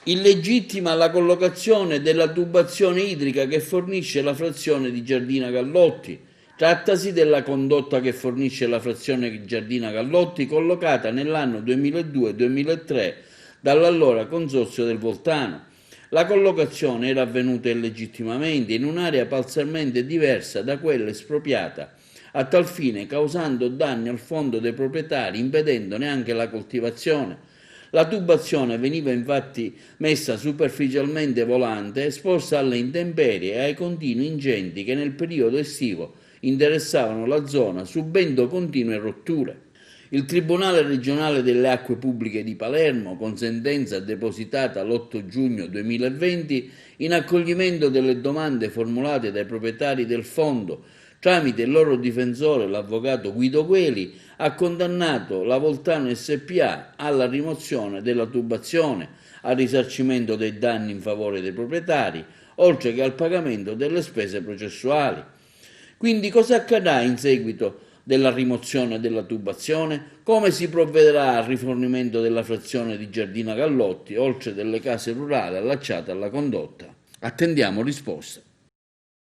Illegittima la collocazione della tubazione idrica che fornisce la frazione di Giardina Gallotti. Trattasi della condotta che fornisce la frazione di Giardina Gallotti, collocata nell'anno 2002-2003 dall'allora Consorzio del Voltano. La collocazione era avvenuta illegittimamente in un'area parzialmente diversa da quella espropriata, a tal fine causando danni al fondo dei proprietari, impedendone anche la coltivazione. La tubazione veniva infatti messa superficialmente volante, esposta alle intemperie e ai continui incendi che nel periodo estivo interessavano la zona, subendo continue rotture. Il Tribunale regionale delle acque pubbliche di Palermo, con sentenza depositata l'8 giugno 2020, in accoglimento delle domande formulate dai proprietari del fondo, tramite il loro difensore, l'avvocato Guido Queli, ha condannato la Voltano SpA alla rimozione della tubazione, al risarcimento dei danni in favore dei proprietari, oltre che al pagamento delle spese processuali. Quindi cosa accadrà in seguito della rimozione della tubazione? Come si provvederà al rifornimento della frazione di Giardina Gallotti, oltre delle case rurali allacciate alla condotta? Attendiamo risposte.